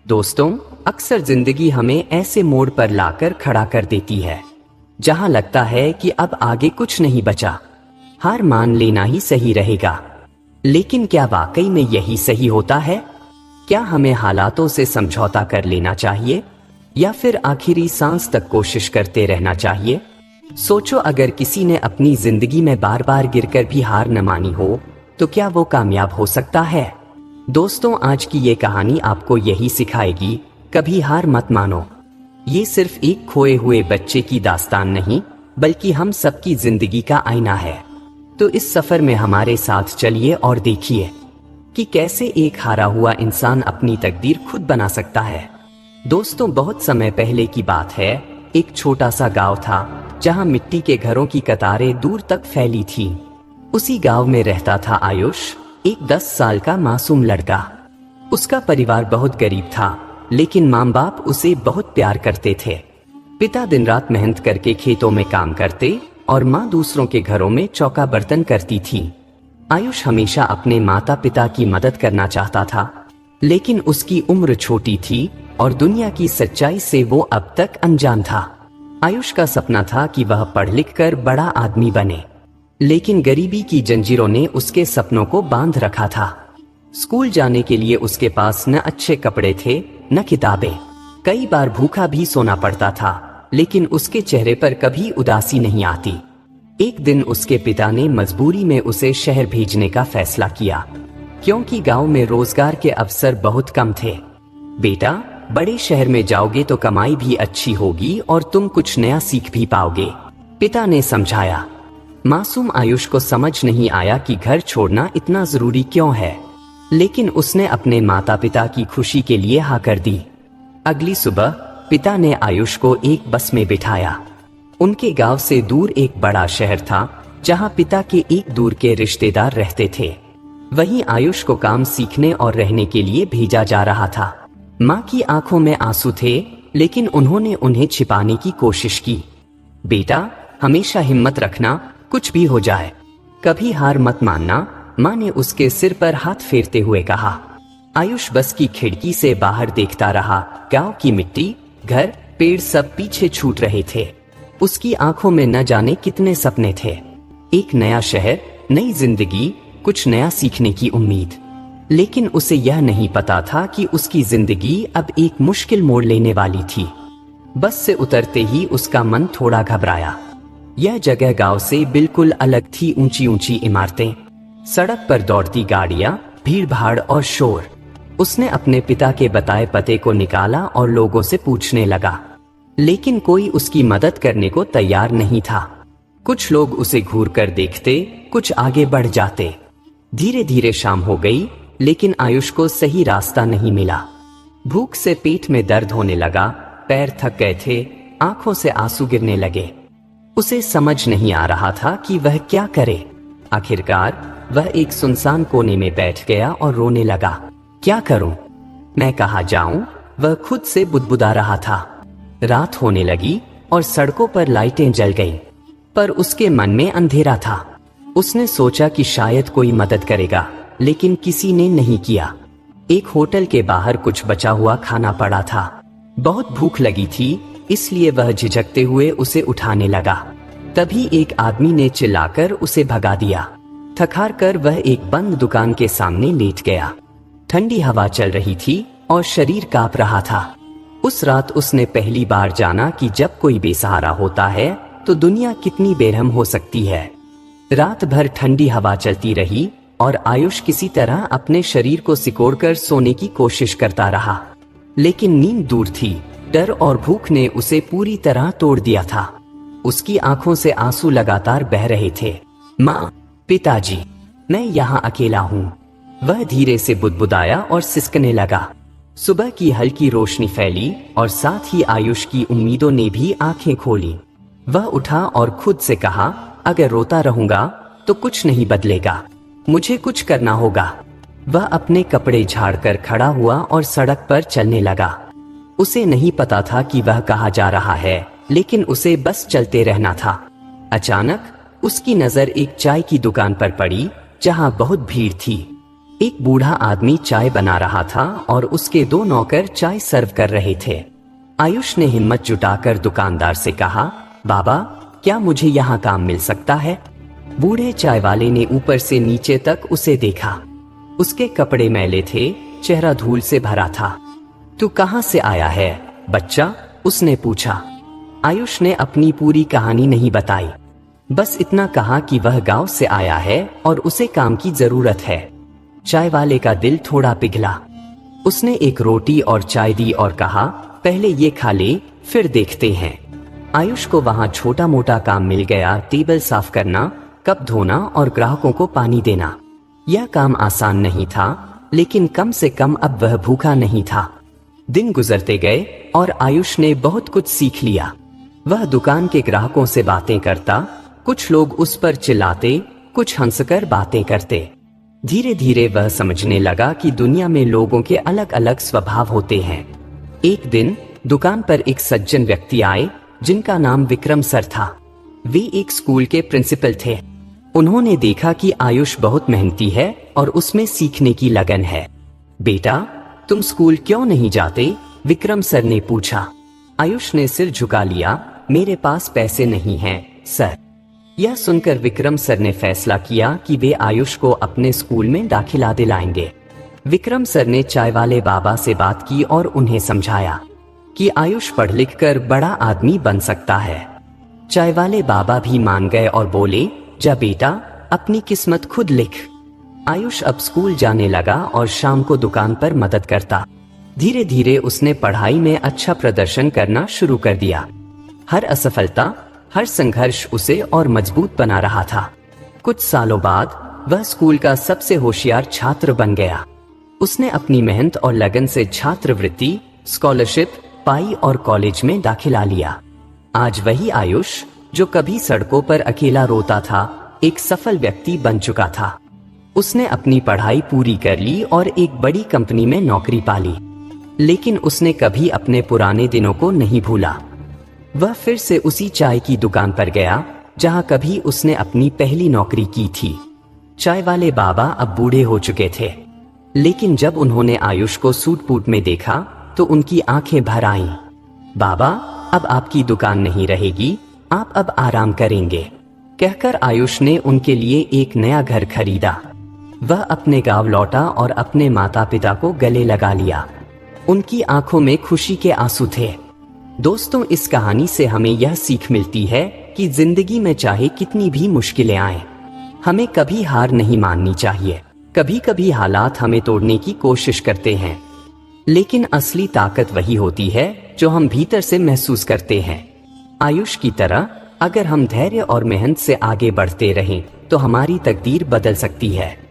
दोस्तों, अक्सर जिंदगी हमें ऐसे मोड़ पर लाकर खड़ा कर देती है जहां लगता है कि अब आगे कुछ नहीं बचा, हार मान लेना ही सही रहेगा। लेकिन क्या वाकई में यही सही होता है? क्या हमें हालातों से समझौता कर लेना चाहिए या फिर आखिरी सांस तक कोशिश करते रहना चाहिए? सोचो, अगर किसी ने अपनी जिंदगी में बार बार गिरकर भी हार न मानी हो तो क्या वो कामयाब हो सकता है? दोस्तों, आज की ये कहानी आपको यही सिखाएगी, कभी हार मत मानो। ये सिर्फ एक खोए हुए बच्चे की दास्तान नहीं, बल्कि हम सबकी जिंदगी का आईना है। तो इस सफर में हमारे साथ चलिए और देखिए कि कैसे एक हारा हुआ इंसान अपनी तकदीर खुद बना सकता है। दोस्तों, बहुत समय पहले की बात है। एक छोटा सा गांव था जहां मिट्टी के घरों की कतारें दूर तक फैली थी। उसी गांव में रहता था आयुष, एक 10 साल का मासूम लड़का। उसका परिवार बहुत गरीब था, लेकिन माँ बाप उसे बहुत प्यार करते थे। पिता दिन रात मेहनत करके खेतों में काम करते और माँ दूसरों के घरों में चौका बर्तन करती थी। आयुष हमेशा अपने माता पिता की मदद करना चाहता था, लेकिन उसकी उम्र छोटी थी और दुनिया की सच्चाई से वो अब तक अनजान था। आयुष का सपना था कि वह पढ़ लिख कर बड़ा आदमी बने, लेकिन गरीबी की जंजीरों ने उसके सपनों को बांध रखा था। स्कूल जाने के लिए उसके पास न अच्छे कपड़े थे न किताबें। कई बार भूखा भी सोना पड़ता था, लेकिन उसके चेहरे पर कभी उदासी नहीं आती। एक दिन उसके पिता ने मजबूरी में उसे शहर भेजने का फैसला किया, क्योंकि गांव में रोजगार के अवसर बहुत कम थे। बेटा, बड़े शहर में जाओगे तो कमाई भी अच्छी होगी और तुम कुछ नया सीख भी पाओगे, पिता ने समझाया। मासूम आयुष को समझ नहीं आया कि घर छोड़ना इतना जरूरी क्यों है, लेकिन उसने अपने माता पिता की खुशी के लिए हाँ कर दी। अगली सुबह पिता ने आयुष को एक बस में बिठाया। उनके गांव से दूर एक बड़ा शहर था जहां पिता के एक दूर के रिश्तेदार रहते थे। वहीं आयुष को काम सीखने और रहने के लिए भेजा जा रहा था। माँ की आंखों में आंसू थे, लेकिन उन्होंने उन्हें छिपाने की कोशिश की। बेटा, हमेशा हिम्मत रखना, कुछ भी हो जाए, कभी हार मत मानना, माँ ने उसके सिर पर हाथ फेरते हुए कहा। आयुष बस की खिड़की से बाहर देखता रहा। गांव की मिट्टी, घर, पेड़ सब पीछे छूट रहे थे। उसकी आंखों में न जाने कितने सपने थे। एक नया शहर, नई जिंदगी, कुछ नया सीखने की उम्मीद। लेकिन उसे यह नहीं पता था कि उसकी जिंदगी अब एक मुश्किल मोड़ लेने वाली थी। बस से उतरते ही उसका मन थोड़ा घबराया। यह जगह गांव से बिल्कुल अलग थी। ऊंची ऊंची इमारतें, सड़क पर दौड़ती गाड़ियां, भीड़ भाड़ और शोर। उसने अपने पिता के बताए पते को निकाला और लोगों से पूछने लगा, लेकिन कोई उसकी मदद करने को तैयार नहीं था। कुछ लोग उसे घूर कर देखते, कुछ आगे बढ़ जाते। धीरे धीरे शाम हो गई, लेकिन आयुष को सही रास्ता नहीं मिला। भूख से पेट में दर्द होने लगा, पैर थक गए थे, आंखों से आंसू गिरने लगे। उसे समझ नहीं आ रहा था कि वह क्या करे। आखिरकार वह एक सुनसान कोने में बैठ गया और रोने लगा। क्या करूं? मैं कहाँ जाऊं? वह खुद से बुदबुदा रहा था। रात होने लगी और सड़कों पर लाइटें जल गईं, पर उसके मन में अंधेरा था। उसने सोचा कि शायद कोई मदद करेगा, लेकिन किसी ने नहीं किया। एक होटल के बाहर कुछ बचा हुआ खाना पड़ा था। बहुत भूख लगी थी, इसलिए वह झिझकते हुए उसे उठाने लगा। तभी एक आदमी ने चिल्लाकर उसे भगा दिया। थक-हार कर वह एक बंद दुकान के सामने लेट गया। ठंडी हवा चल रही थी और शरीर कांप रहा था। उस रात उसने पहली बार जाना कि जब कोई बेसहारा होता है तो दुनिया कितनी बेरहम हो सकती है। रात भर ठंडी हवा चलती रही और आयुष किसी तरह अपने शरीर को सिकोड़कर सोने की कोशिश करता रहा, लेकिन नींद दूर थी। डर और भूख ने उसे पूरी तरह तोड़ दिया था। उसकी आंखों से आंसू लगातार बह रहे थे। माँ, पिताजी, मैं यहाँ अकेला हूँ, वह धीरे से बुदबुदाया और सिसकने लगा। सुबह की हल्की रोशनी फैली और साथ ही आयुष की उम्मीदों ने भी आंखें खोली। वह उठा और खुद से कहा, अगर रोता रहूंगा तो कुछ नहीं बदलेगा, मुझे कुछ करना होगा। वह अपने कपड़े झाड़कर खड़ा हुआ और सड़क पर चलने लगा। उसे नहीं पता था कि वह कहाँ जा रहा है, लेकिन उसे बस चलते रहना था। अचानक उसकी नजर एक चाय की दुकान पर पड़ी, जहां बहुत भीड़ थी। एक बूढ़ा आदमी चाय बना रहा था और उसके 2 नौकर चाय सर्व कर रहे थे। आयुष ने हिम्मत जुटाकर दुकानदार से कहा, बाबा, क्या मुझे यहाँ काम मिल सकता है? बूढ़े चाय वाले ने ऊपर से नीचे तक उसे देखा। उसके कपड़े मैले थे, चेहरा धूल से भरा था। तू कहाँ से आया है बच्चा? उसने पूछा। आयुष ने अपनी पूरी कहानी नहीं बताई, बस इतना कहा कि वह गांव से आया है और उसे काम की जरूरत है। चाय वाले का दिल थोड़ा पिघला। उसने एक रोटी और चाय दी और कहा, पहले ये खा ले, फिर देखते हैं। आयुष को वहां छोटा मोटा काम मिल गया, टेबल साफ करना, कप धोना और ग्राहकों को पानी देना। यह काम आसान नहीं था, लेकिन कम से कम अब वह भूखा नहीं था। दिन गुजरते गए और आयुष ने बहुत कुछ सीख लिया। वह दुकान के ग्राहकों से बातें करता, कुछ लोग उस पर चिल्लाते, कुछ हंसकर बातें करते। धीरे धीरे वह समझने लगा कि दुनिया में लोगों के अलग अलग स्वभाव होते हैं। एक दिन दुकान पर एक सज्जन व्यक्ति आए जिनका नाम विक्रम सर था। वे एक स्कूल के प्रिंसिपल थे। उन्होंने देखा कि आयुष बहुत मेहनती है और उसमें सीखने की लगन है। बेटा, तुम स्कूल क्यों नहीं जाते? विक्रम सर ने पूछा। आयुष ने सिर झुका लिया, मेरे पास पैसे नहीं हैं सर। यह सुनकर विक्रम सर ने फैसला किया कि वे आयुष को अपने स्कूल में दाखिला दिलाएंगे। विक्रम सर ने चाय वाले बाबा से बात की और उन्हें समझाया कि आयुष पढ़ लिख कर बड़ा आदमी बन सकता है। चाय वाले बाबा भी मान गए और बोले, जा बेटा, अपनी किस्मत खुद लिख। आयुष अब स्कूल जाने लगा और शाम को दुकान पर मदद करता। धीरे धीरे उसने पढ़ाई में अच्छा प्रदर्शन करना शुरू कर दिया। हर असफलता, हर संघर्ष उसे और मजबूत बना रहा था। कुछ सालों बाद वह स्कूल का सबसे होशियार छात्र बन गया। उसने अपनी मेहनत और लगन से छात्रवृत्ति, स्कॉलरशिप पाई और कॉलेज में दाखिला लिया। आज वही आयुष, जो कभी सड़कों पर अकेला रोता था, एक सफल व्यक्ति बन चुका था। उसने अपनी पढ़ाई पूरी कर ली और एक बड़ी कंपनी में नौकरी पाली। लेकिन उसने कभी अपने पुराने दिनों को नहीं भूला। वह फिर से उसी चाय की दुकान पर गया जहां कभी उसने अपनी पहली नौकरी की थी। चाय वाले बाबा अब बूढ़े हो चुके थे, लेकिन जब उन्होंने आयुष को सूट बूट में देखा तो उनकी आंखें भर आईं। बाबा, अब आपकी दुकान नहीं रहेगी, आप अब आराम करेंगे, कहकर आयुष ने उनके लिए एक नया घर खरीदा। वह अपने गांव लौटा और अपने माता पिता को गले लगा लिया। उनकी आंखों में खुशी के आंसू थे। दोस्तों, इस कहानी से हमें यह सीख मिलती है कि जिंदगी में चाहे कितनी भी मुश्किलें आएं, हमें कभी हार नहीं माननी चाहिए। कभी कभी हालात हमें तोड़ने की कोशिश करते हैं, लेकिन असली ताकत वही होती है जो हम भीतर से महसूस करते हैं। आयुष की तरह अगर हम धैर्य और मेहनत से आगे बढ़ते रहें तो हमारी तकदीर बदल सकती है।